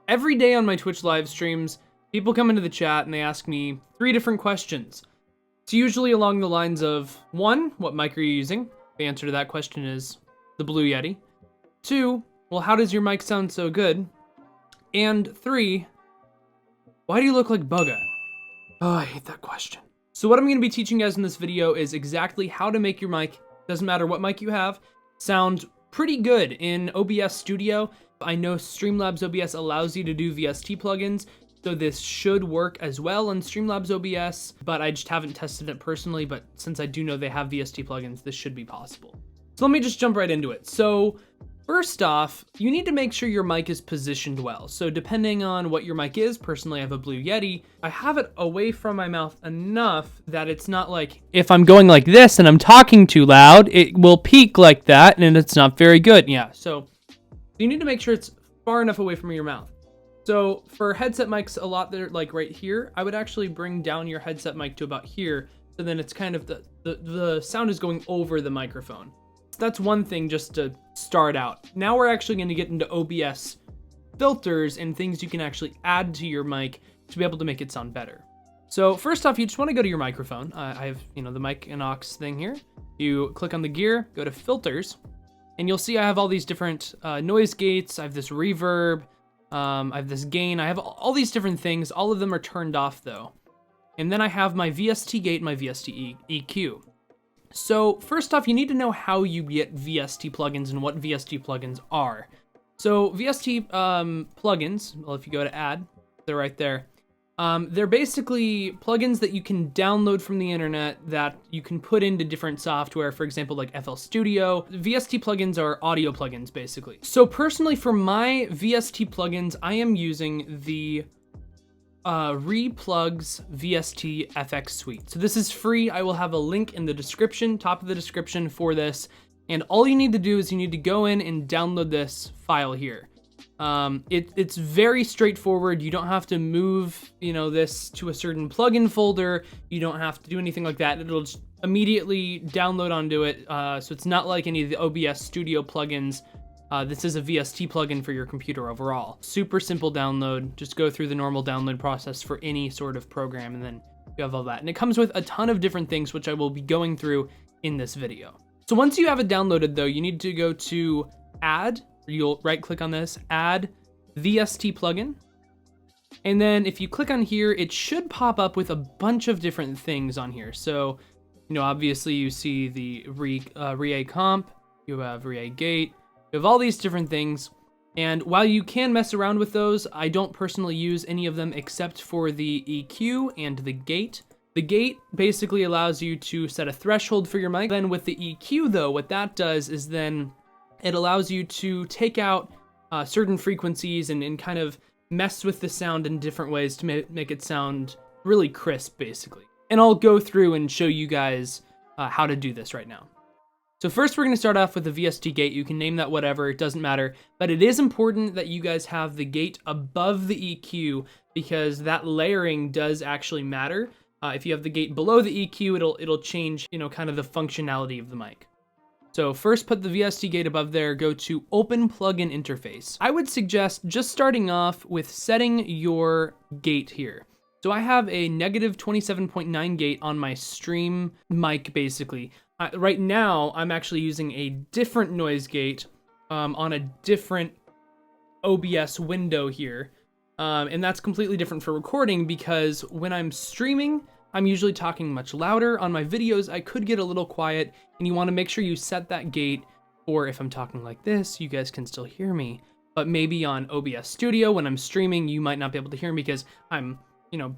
Every day on my Twitch live streams, people come into the chat and they ask me 3 different questions. It's usually along the lines of, 1, what mic are you using? The answer to that question is the Blue Yeti. 2, well, how does your mic sound so good? And 3, why do you look like Bugga? Oh, I hate that question. So what I'm going to be teaching you guys in this video is exactly how to make your mic, doesn't matter what mic you have, sound pretty good in OBS Studio. I know StreamLabs OBS allows you to do VST plugins, so this should work as well on StreamLabs OBS, but I just haven't tested it personally, but since I do know they have VST plugins, this should be possible. So let me just jump right into it. So first off, you need to make sure your mic is positioned well. So depending on what your mic is, personally I have a Blue Yeti, I have it away from my mouth enough that it's not like, if I'm going like this and I'm talking too loud, it will peak like that and it's not very good. Yeah, so you need to make sure it's far enough away from your mouth. So for headset mics, a lot they're like right here, I would actually bring down your headset mic to about here. So then it's kind of the sound is going over the microphone. That's one thing just to start out. Now we're actually going to get into OBS filters and things you can actually add to your mic to be able to make it sound better. So first off, you just want to go to your microphone. I have, the mic and aux thing here. You click on the gear, go to filters, and you'll see I have all these different noise gates. I have this reverb, I have this gain. I have all these different things. All of them are turned off though. And then I have my VST gate and my VST EQ. So first off, you need to know how you get VST plugins and what VST plugins are. So VST plugins, well, if you go to add, they're right there. They're basically plugins that you can download from the internet that you can put into different software, for example, like FL Studio. VST plugins are audio plugins, basically. So personally, for my VST plugins, I am using the Replugs VST FX Suite. So this is free. I will have a link in the description, top of the description for this. And all you need to do is you need to go in and download this file here. It's very straightforward. You don't have to move, this to a certain plugin folder. You don't have to do anything like that. It'll just immediately download onto it. So it's not like any of the OBS Studio plugins. This is a VST plugin for your computer overall. Super simple download. Just go through the normal download process for any sort of program, and then you have all that. And it comes with a ton of different things, which I will be going through in this video. So once you have it downloaded though, you need to go to add, you'll right click on this, add VST plugin. And then if you click on here, it should pop up with a bunch of different things on here. So, obviously you see the REA comp, you have REA gate, you have all these different things. And while you can mess around with those, I don't personally use any of them except for the EQ and the gate. The gate basically allows you to set a threshold for your mic. Then with the EQ though, what that does is then it allows you to take out certain frequencies and kind of mess with the sound in different ways to make it sound really crisp, basically. And I'll go through and show you guys how to do this right now. So first we're going to start off with the VST gate. You can name that whatever, it doesn't matter. But it is important that you guys have the gate above the EQ because that layering does actually matter. If you have the gate below the EQ, it'll change, kind of the functionality of the mic. So first put the VST gate above there, go to open plugin interface. I would suggest just starting off with setting your gate here. So I have a negative 27.9 gate on my stream mic basically. Right now, I'm actually using a different noise gate on a different OBS window here. And that's completely different for recording because when I'm streaming, I'm usually talking much louder. On my videos, I could get a little quiet, and you want to make sure you set that gate, or if I'm talking like this, you guys can still hear me. But maybe on OBS Studio, when I'm streaming, you might not be able to hear me because I'm,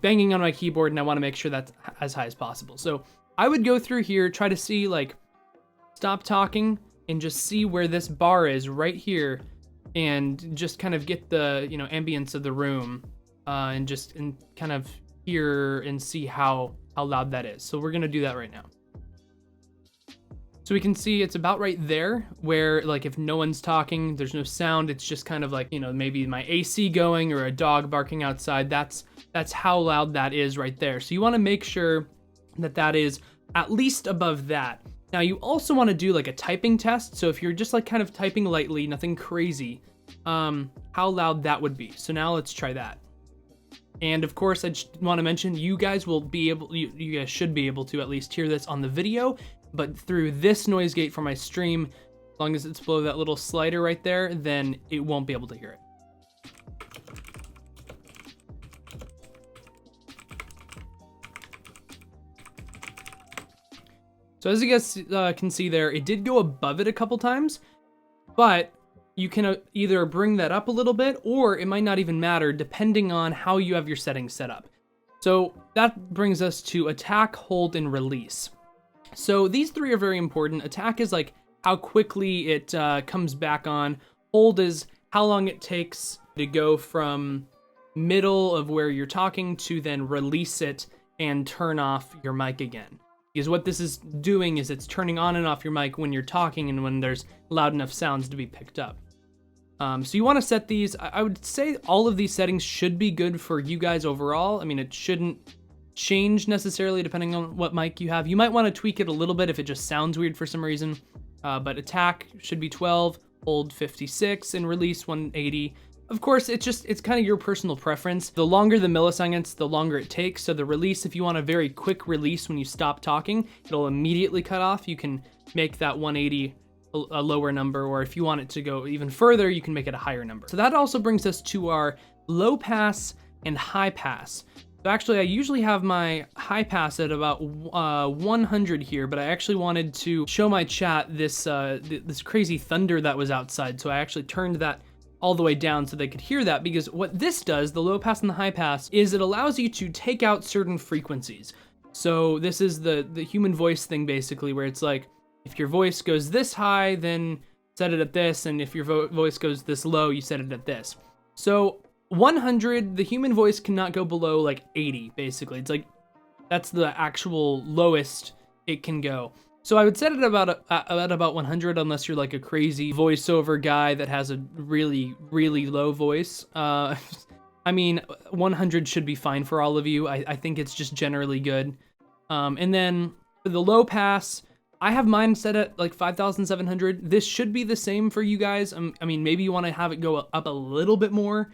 banging on my keyboard, and I want to make sure that's as high as possible. So I would go through here, try to see, stop talking, and just see where this bar is right here, and just kind of get the, ambience of the room, and kind of hear and see how loud that is. So we're gonna do that right now. So we can see it's about right there where if no one's talking, there's no sound, it's just kind of maybe my AC going or a dog barking outside. That's how loud that is right there. So you wanna make sure that is at least above that. Now you also wanna do a typing test. So if you're just kind of typing lightly, nothing crazy, how loud that would be. So now let's try that. And of course, I just want to mention, you guys will be able, you guys should be able to at least hear this on the video, but through this noise gate for my stream, as long as it's below that little slider right there, then it won't be able to hear it. So as you guys can see there, it did go above it a couple times, but you can either bring that up a little bit, or it might not even matter depending on how you have your settings set up. So that brings us to attack, hold, and release. So these three are very important. Attack is like how quickly it comes back on. Hold is how long it takes to go from middle of where you're talking to then release it and turn off your mic again. Because what this is doing is it's turning on and off your mic when you're talking and when there's loud enough sounds to be picked up. So you want to set these. I would say all of these settings should be good for you guys overall. I mean, it shouldn't change necessarily depending on what mic you have. You might want to tweak it a little bit if it just sounds weird for some reason. But attack should be 12, hold 56, and release 180. Of course, it's kind of your personal preference. The longer the milliseconds, the longer it takes. So the release, if you want a very quick release when you stop talking, it'll immediately cut off. You can make that 180 a lower number, or if you want it to go even further, you can make it a higher number. So that also brings us to our low pass and high pass. So actually, I usually have my high pass at about 100 here, but I actually wanted to show my chat this crazy thunder that was outside. So I actually turned that all the way down so they could hear that, because what this does, the low pass and the high pass, is it allows you to take out certain frequencies. So this is the human voice thing basically, where it's like, if your voice goes this high, then set it at this, and if your voice goes this low, you set it at this. So 100, the human voice cannot go below like 80, basically. It's like, that's the actual lowest it can go. So I would set it at about 100, unless you're like a crazy voiceover guy that has a really, really low voice. I mean, 100 should be fine for all of you. I think it's just generally good. And then for the low pass, I have mine set at like 5,700. This should be the same for you guys. I mean, maybe you want to have it go up a little bit more,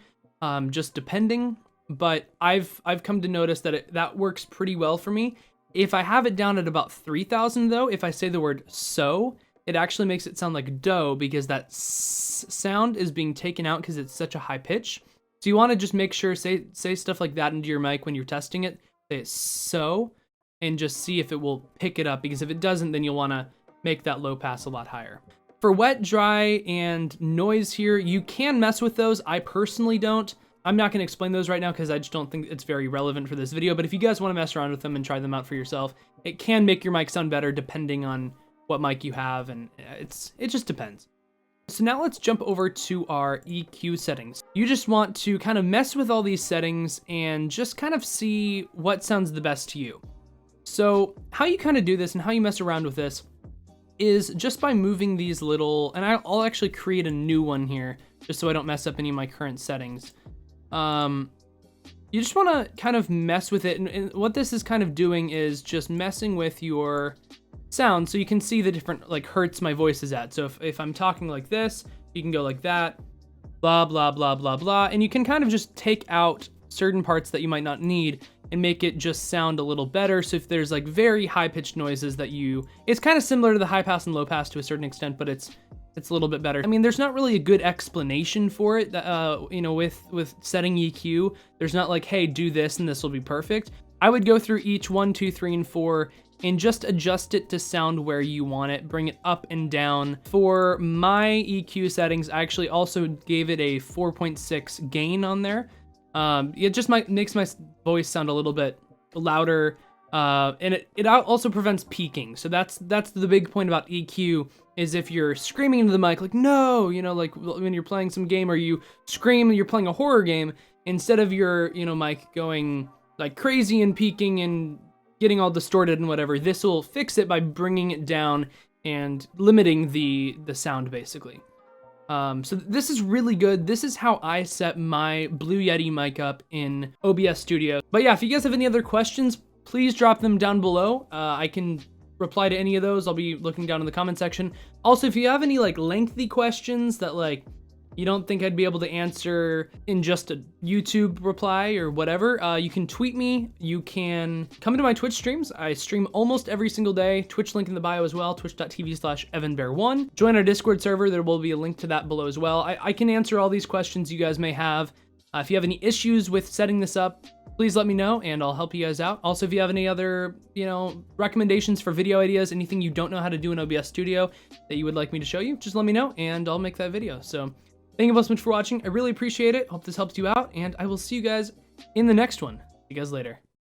just depending. But I've come to notice that that works pretty well for me. If I have it down at about 3,000 though, if I say the word so, it actually makes it sound like dough, because that s sound is being taken out because it's such a high pitch. So you want to just make sure, say stuff like that into your mic when you're testing it. Say so, and just see if it will pick it up, because if it doesn't, then you'll want to make that low pass a lot higher. For wet, dry, and noise here, you can mess with those. I personally don't. I'm not going to explain those right now because I just don't think it's very relevant for this video, but if you guys want to mess around with them and try them out for yourself, it can make your mic sound better depending on what mic you have, and it just depends. So now let's jump over to our EQ settings. You just want to kind of mess with all these settings and just kind of see what sounds the best to you. So how you kind of do this and how you mess around with this is just by moving these little, and I'll actually create a new one here just so I don't mess up any of my current settings. You just want to kind of mess with it, and what this is kind of doing is just messing with your sound, so you can see the different like hertz my voice is at. So if I'm talking like this, you can go like that, blah blah blah blah blah, and you can kind of just take out certain parts that you might not need and make it just sound a little better. So if there's like very high-pitched noises that it's kind of similar to the high pass and low pass to a certain extent, but it's a little bit better. I mean, there's not really a good explanation for it, you know, with setting EQ. There's not like, hey, do this and this will be perfect. I would go through each 1, 2, 3, and 4 and just adjust it to sound where you want it, bring it up and down. For my EQ settings, I actually also gave it a 4.6 gain on there. It just makes my voice sound a little bit louder, and it also prevents peaking. So that's the big point about EQ, is if you're screaming into the mic, like, no, you know, like when you're playing some game or you scream and you're playing a horror game, instead of your, you know, mic going like crazy and peaking and getting all distorted and whatever, this will fix it by bringing it down and limiting the sound basically. So this is really good. This is how I set my Blue Yeti mic up in OBS Studio. But yeah, if you guys have any other questions, please drop them down below. I can reply to any of those. I'll be looking down in the comment section. Also, if you have any like lengthy questions that like, you don't think I'd be able to answer in just a YouTube reply or whatever, you can tweet me. You can come to my Twitch streams. I stream almost every single day. Twitch link in the bio as well, twitch.tv/EvanBear1. Join our Discord server. There will be a link to that below as well. I can answer all these questions you guys may have. If you have any issues with setting this up, please let me know and I'll help you guys out. Also, if you have any other, recommendations for video ideas, anything you don't know how to do in OBS Studio that you would like me to show you, just let me know and I'll make that video. So thank you so much for watching. I really appreciate it. Hope this helps you out and I will see you guys in the next one. See you guys later.